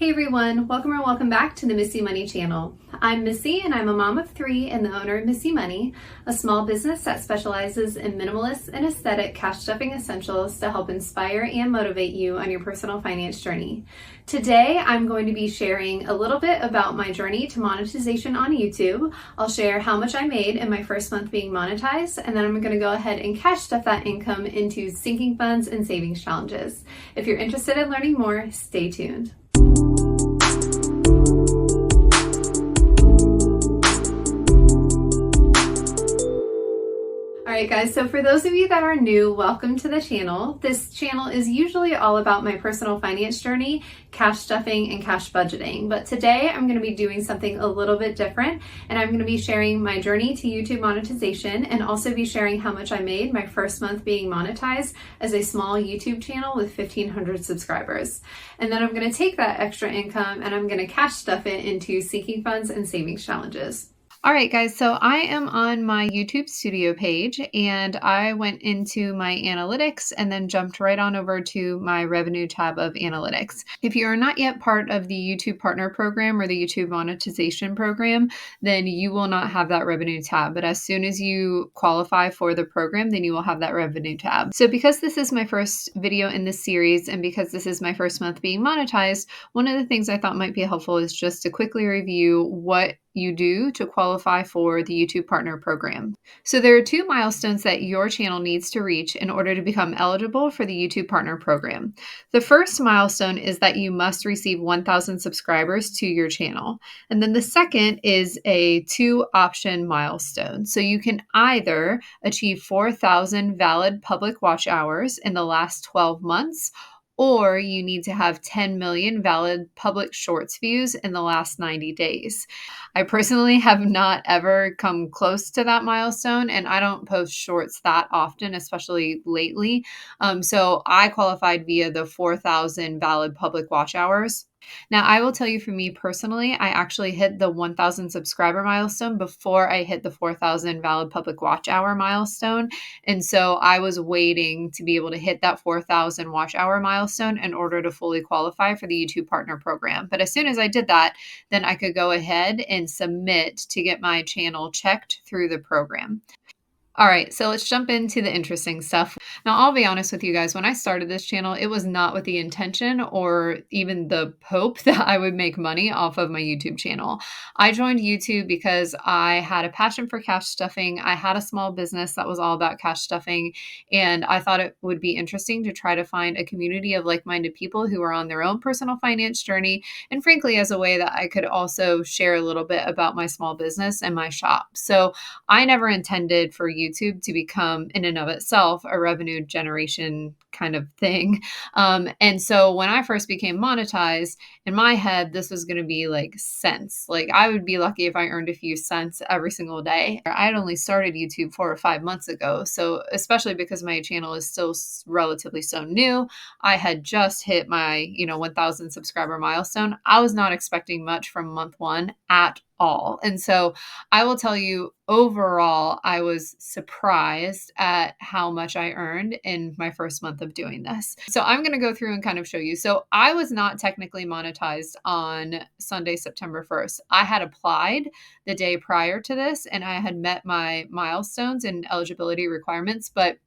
Hey everyone, welcome or welcome back to the Missy Money channel. I'm Missy and I'm a mom of 3 and the owner of Missy Money, a small business that specializes in minimalist and aesthetic cash stuffing essentials to help inspire and motivate you on your personal finance journey. Today, I'm going to be sharing a little bit about my journey to monetization on YouTube. I'll share how much I made in my first month being monetized, and then I'm going to go ahead and cash stuff that income into sinking funds and savings challenges. If you're interested in learning more, stay tuned. Alright guys, so for those of you that are new, welcome to the channel. This channel is usually all about my personal finance journey, cash stuffing, and cash budgeting. But today I'm going to be doing something a little bit different, and I'm going to be sharing my journey to YouTube monetization and also be sharing how much I made my first month being monetized as a small YouTube channel with 1,500 subscribers. And then I'm going to take that extra income and I'm going to cash stuff it into sinking funds and savings challenges. All right, guys, so I am on my YouTube studio page and I went into my analytics and then jumped right on over to my revenue tab of analytics. If you are not yet part of the YouTube partner program or the YouTube monetization program, then you will not have that revenue tab. But as soon as you qualify for the program, then you will have that revenue tab. So because this is my first video in this series and because this is my first month being monetized, one of the things I thought might be helpful is just to quickly review what you do to qualify for the YouTube Partner Program. So there are 2 milestones that your channel needs to reach in order to become eligible for the YouTube Partner Program. The first milestone is that you must receive 1,000 subscribers to your channel. And then the second is a 2-option milestone. So you can either achieve 4,000 valid public watch hours in the last 12 months, or you need to have 10 million valid public shorts views in the last 90 days. I personally have not ever come close to that milestone, and I don't post shorts that often, especially lately. So I qualified via the 4,000 valid public watch hours. Now, I will tell you for me personally, I actually hit the 1,000 subscriber milestone before I hit the 4,000 valid public watch hour milestone. And so I was waiting to be able to hit that 4,000 watch hour milestone in order to fully qualify for the YouTube Partner Program. But as soon as I did that, then I could go ahead and submit to get my channel checked through the program. All right, so let's jump into the interesting stuff. Now, I'll be honest with you guys, when I started this channel, it was not with the intention or even the hope that I would make money off of my YouTube channel. I joined YouTube because I had a passion for cash stuffing. I had a small business that was all about cash stuffing, and I thought it would be interesting to try to find a community of like-minded people who are on their own personal finance journey, and frankly, as a way that I could also share a little bit about my small business and my shop. So I never intended for YouTube to become in and of itself a revenue generation kind of thing. And so when I first became monetized, in my head, this was going to be like cents. Like I would be lucky if I earned a few cents every single day. I had only started YouTube 4 or 5 months ago. So especially because my channel is still relatively so new, I had just hit my, 1,000 subscriber milestone. I was not expecting much from month 1 at all. And so I will tell you, overall, I was surprised at how much I earned in my first month of doing this. So I'm going to go through and kind of show you. So I was not technically monetized on Sunday, September 1st. I had applied the day prior to this and I had met my milestones and eligibility requirements, but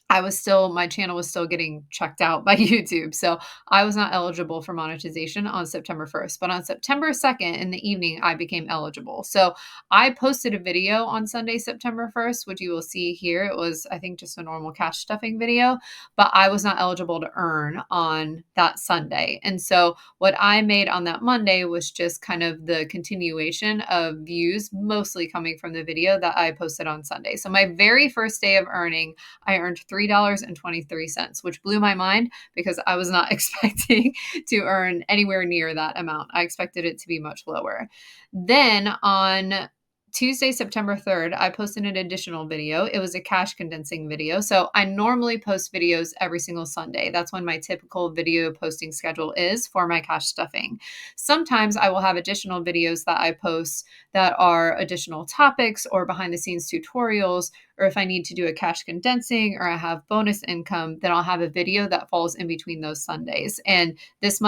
my channel was still getting checked out by YouTube. So I was not eligible for monetization on September 1st, but on September 2nd in the evening, I became eligible. So I posted a video on Sunday, September 1st, which you will see here. It was, I think, just a normal cash stuffing video, but I was not eligible to earn on that Sunday. And so what I made on that Monday was just kind of the continuation of views, mostly coming from the video that I posted on Sunday. So my very first day of earning, I earned $3.23, which blew my mind because I was not expecting to earn anywhere near that amount. I expected it to be much lower. Then on Tuesday, September 3rd, I posted an additional video. It was a cash condensing video. So I normally post videos every single Sunday. That's when my typical video posting schedule is for my cash stuffing. Sometimes I will have additional videos that I post that are additional topics or behind the scenes tutorials or if I need to do a cash condensing or I have bonus income, then I'll have a video that falls in between those Sundays. And this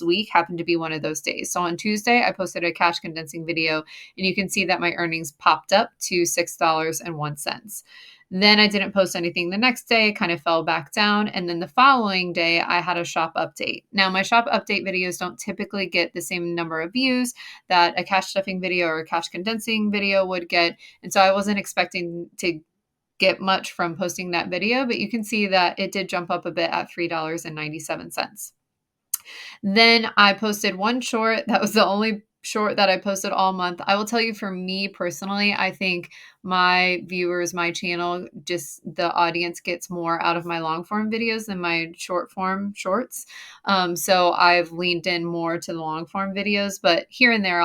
week happened to be one of those days. So on Tuesday, I posted a cash condensing video, and you can see that my earnings popped up to $6.01. Then I didn't post anything the next day, kind of fell back down. And then the following day, I had a shop update. Now, my shop update videos don't typically get the same number of views that a cash stuffing video or a cash condensing video would get. And so I wasn't expecting to get much from posting that video, but you can see that it did jump up a bit at $3.97. Then I posted one short. That was the only short that I posted all month. I will tell you, for me personally, I think my viewers, my channel, just the audience gets more out of my long form videos than my short form shorts. So I've leaned in more to the long form videos, but here and there,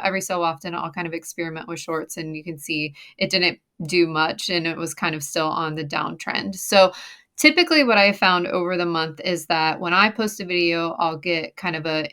every so often I'll kind of experiment with shorts, and you can see it didn't do much, and it was kind of still on the downtrend. So typically what I found over the month is that when I post a video, I'll get kind of a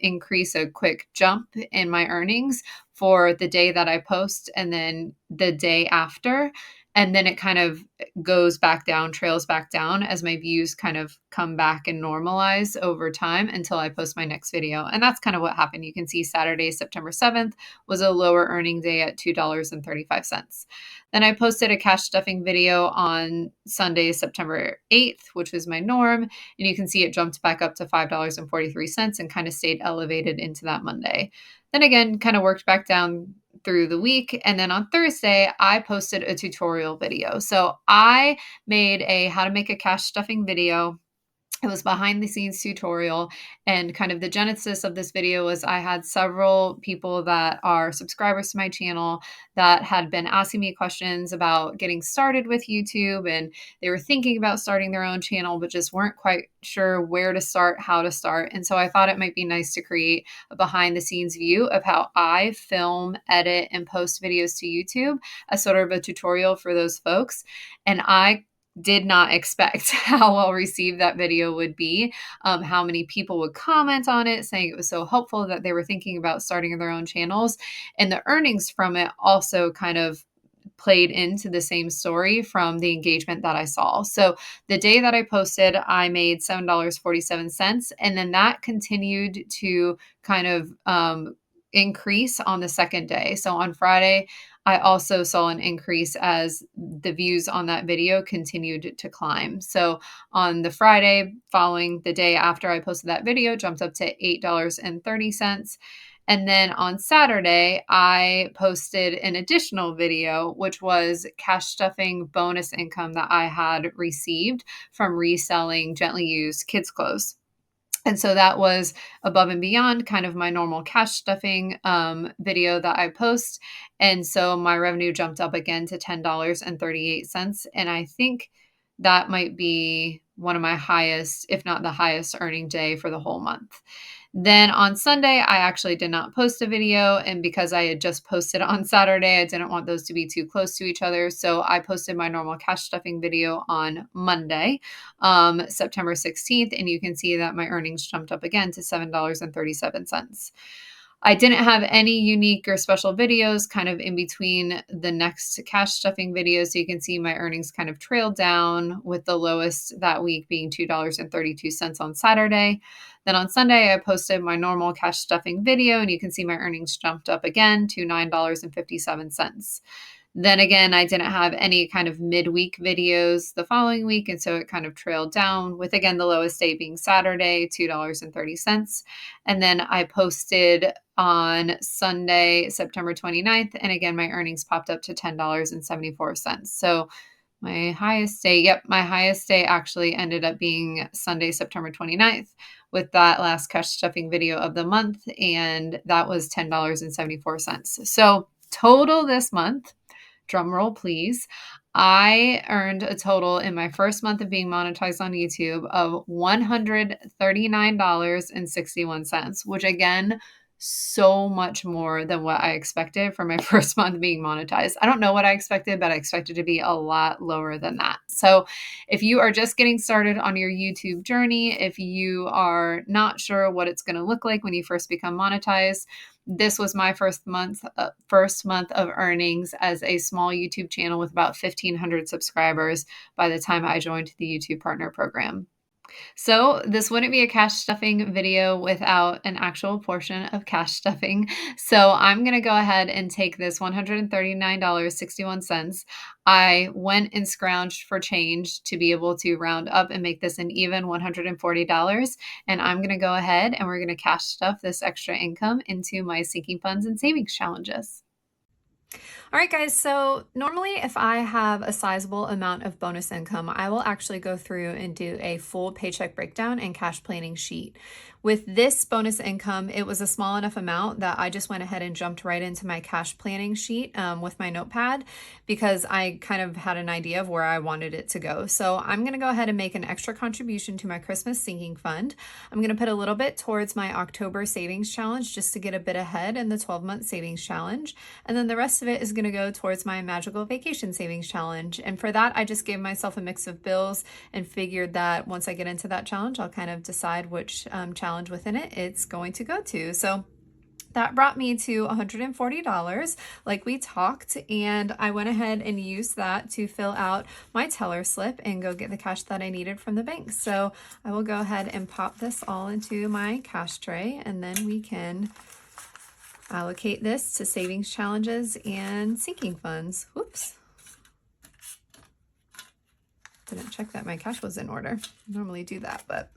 quick jump in my earnings for the day that I post and then the day after. And then it kind of goes back down, trails back down as my views kind of come back and normalize over time until I post my next video. And that's kind of what happened. You can see Saturday, September 7th was a lower earning day at $2.35. Then I posted a cash stuffing video on Sunday, September 8th, which was my norm. And you can see it jumped back up to $5.43 and kind of stayed elevated into that Monday. Then again, kind of worked back down through the week. And then on Thursday, I posted a tutorial video. So I made a how to make a cash stuffing video. It was behind the scenes tutorial, and kind of the genesis of this video was I had several people that are subscribers to my channel that had been asking me questions about getting started with YouTube, and they were thinking about starting their own channel, but just weren't quite sure where to start, how to start. And so I thought it might be nice to create a behind the scenes view of how I film, edit, and post videos to YouTube as sort of a tutorial for those folks. And I did not expect how well received that video would be, how many people would comment on it saying it was so helpful that they were thinking about starting their own channels. And the earnings from it also kind of played into the same story from the engagement that I saw. So the day that I posted, I made $7.47. And then that continued to kind of increase on the second day. So on Friday, I also saw an increase as the views on that video continued to climb. So on the Friday following the day after I posted that video, jumped up to $8.30. And then on Saturday, I posted an additional video, which was cash stuffing bonus income that I had received from reselling gently used kids' clothes. And so that was above and beyond kind of my normal cash stuffing video that I post. And so my revenue jumped up again to $10.38. And I think that might be one of my highest, if not the highest earning day for the whole month. Then on Sunday, I actually did not post a video. And because I had just posted on Saturday, I didn't want those to be too close to each other. So I posted my normal cash stuffing video on Monday, September 16th. And you can see that my earnings jumped up again to $7.37. I didn't have any unique or special videos kind of in between the next cash stuffing videos. So you can see my earnings kind of trailed down, with the lowest that week being $2.32 on Saturday. Then on Sunday, I posted my normal cash stuffing video, and you can see my earnings jumped up again to $9.57. Then again, I didn't have any kind of midweek videos the following week, and so it kind of trailed down, with again the lowest day being Saturday, $2.30. And then I posted on Sunday, September 29th, and again my earnings popped up to $10.74. So my highest day actually ended up being Sunday, September 29th, with that last cash stuffing video of the month, and that was $10.74. So total this month, drum roll please, I earned a total in my first month of being monetized on YouTube of $139.61, which again, so much more than what I expected for my first month being monetized. I don't know what I expected, but I expected to be a lot lower than that. So if you are just getting started on your YouTube journey, if you are not sure what it's going to look like when you first become monetized, this was my first month of earnings as a small YouTube channel with about 1,500 subscribers by the time I joined the YouTube Partner Program. So this wouldn't be a cash stuffing video without an actual portion of cash stuffing. So I'm going to go ahead and take this $139.61. I went and scrounged for change to be able to round up and make this an even $140. And I'm going to go ahead and we're going to cash stuff this extra income into my sinking funds and savings challenges. All right, guys, so normally if I have a sizable amount of bonus income, I will actually go through and do a full paycheck breakdown and cash planning sheet. With this bonus income, it was a small enough amount that I just went ahead and jumped right into my cash planning sheet with my notepad because I kind of had an idea of where I wanted it to go. So I'm going to go ahead and make an extra contribution to my Christmas sinking fund. I'm going to put a little bit towards my October savings challenge just to get a bit ahead in the 12-month savings challenge. And then the rest of it is going to go towards my magical vacation savings challenge. And for that, I just gave myself a mix of bills and figured that once I get into that challenge, I'll kind of decide which challenge within it it's going to go to. So that brought me to $140 like we talked, and I went ahead and used that to fill out my teller slip and go get the cash that I needed from the bank. So I will go ahead and pop this all into my cash tray, and then we can allocate this to savings challenges and sinking funds. Whoops. Didn't check that my cash was in order. I normally do that, but...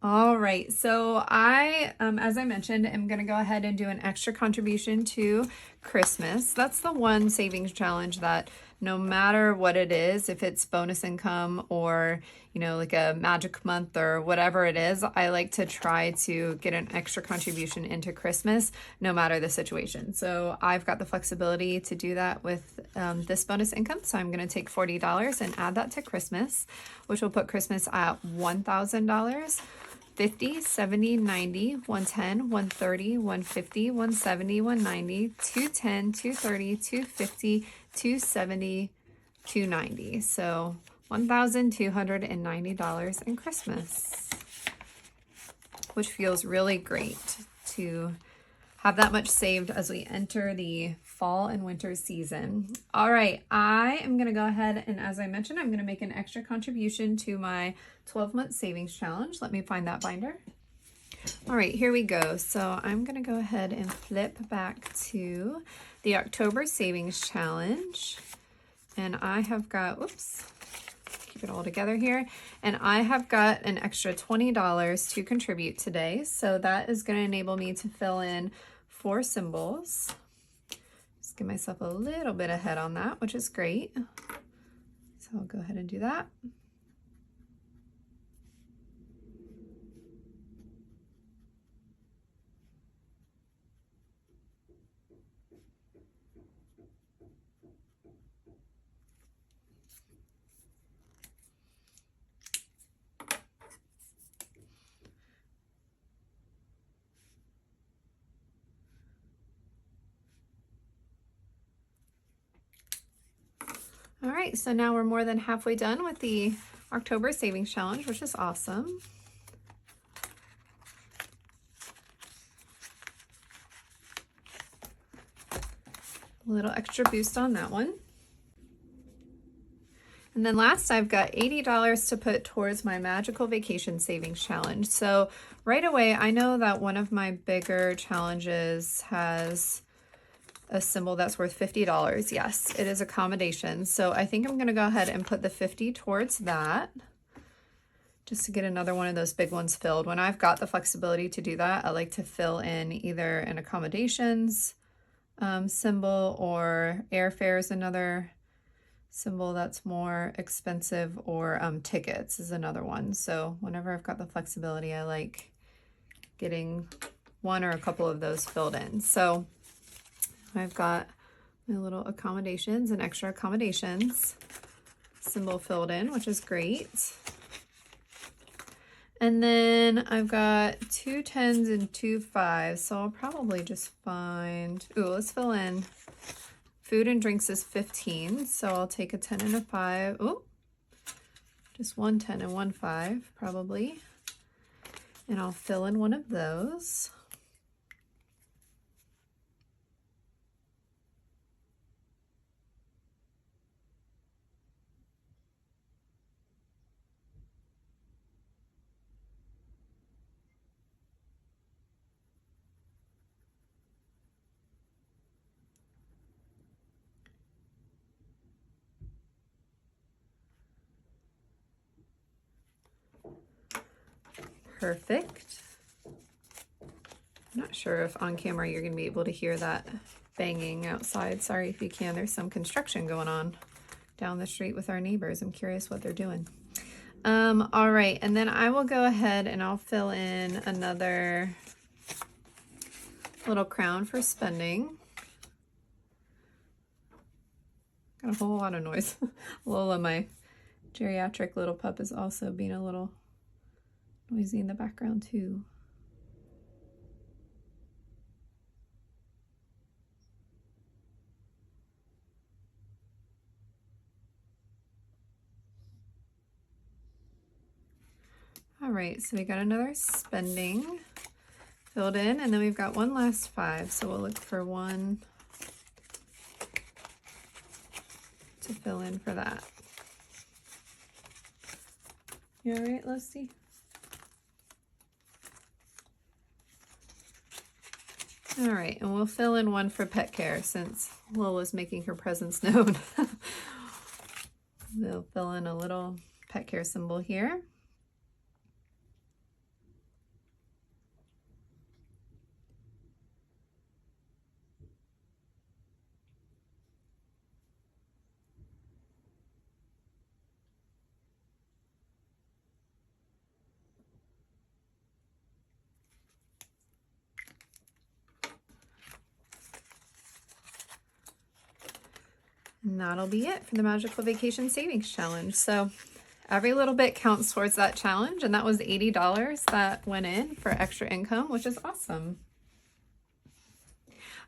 All right, so I, as I mentioned, am going to go ahead and do an extra contribution to Christmas. That's the one savings challenge that no matter what it is, if it's bonus income or, you know, like a magic month or whatever it is, I like to try to get an extra contribution into Christmas, no matter the situation. So I've got the flexibility to do that with this bonus income. So I'm going to take $40 and add that to Christmas, which will put Christmas at $1,000. 50, 70, 90, 110, 130, 150, 170, 190, 210, 230, 250, 270, 290. So $1,290 in Christmas, which feels really great to have that much saved as we enter the fall and winter season. All right, I am gonna go ahead and, as I mentioned, I'm gonna make an extra contribution to my 12-month savings challenge. Let me find that binder. All right, here we go. So I'm gonna go ahead and flip back to the October savings challenge. And I have got, whoops, keep it all together here. And I have got an extra $20 to contribute today. So that is gonna enable me to fill in 4 symbols. Just give myself a little bit ahead on that, which is great. So I'll go ahead and do that. All right, so now we're more than halfway done with the October savings challenge, which is awesome. A little extra boost on that one. And then last, I've got $80 to put towards my magical vacation savings challenge. So right away, I know that one of my bigger challenges has a symbol that's worth $50. Yes, it is accommodations. So I think I'm gonna go ahead and put the 50 towards that, just to get another one of those big ones filled. When I've got the flexibility to do that, I like to fill in either an accommodations symbol, or airfare is another symbol that's more expensive, or tickets is another one. So whenever I've got the flexibility, I like getting one or a couple of those filled in. So I've got my little accommodations and extra accommodations symbol filled in, which is great. And then I've got 2 10s and 2 5s, so I'll probably just find, ooh, let's fill in. Food and drinks is 15, so I'll take a 10 and a 5. Ooh, just 1 10 and 1 5 probably. And I'll fill in one of those. Perfect. I'm not sure if on camera you're going to be able to hear that banging outside. Sorry if you can. There's some construction going on down the street with our neighbors. I'm curious what they're doing. All right, and then I will go ahead and I'll fill in another little crown for spending. Got a whole lot of noise. Lola, my geriatric little pup, is also being a little noisy in the background too. All right, so we got another spending filled in, and then we've got one last 5, so we'll look for 1 to fill in for that. You all right, Lusty? All right, and we'll fill in 1 for pet care since Lola's making her presence known. We'll fill in a little pet care symbol here. And that'll be it for the Magical Vacation Savings Challenge. So every little bit counts towards that challenge, and that was $80 that went in for extra income, which is awesome.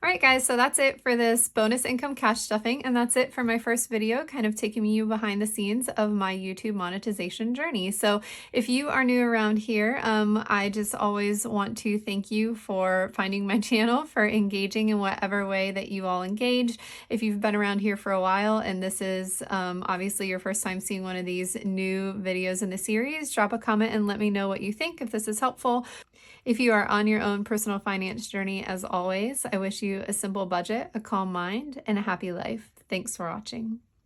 All right, guys, so that's it for this bonus income cash stuffing, and that's it for my first video, kind of taking you behind the scenes of my YouTube monetization journey. So if you are new around here, I just always want to thank you for finding my channel, for engaging in whatever way that you all engage. If you've been around here for a while and this is obviously your first time seeing one of these new videos in the series, drop a comment and let me know what you think, if this is helpful. If you are on your own personal finance journey, as always, I wish you a simple budget, a calm mind, and a happy life. Thanks for watching.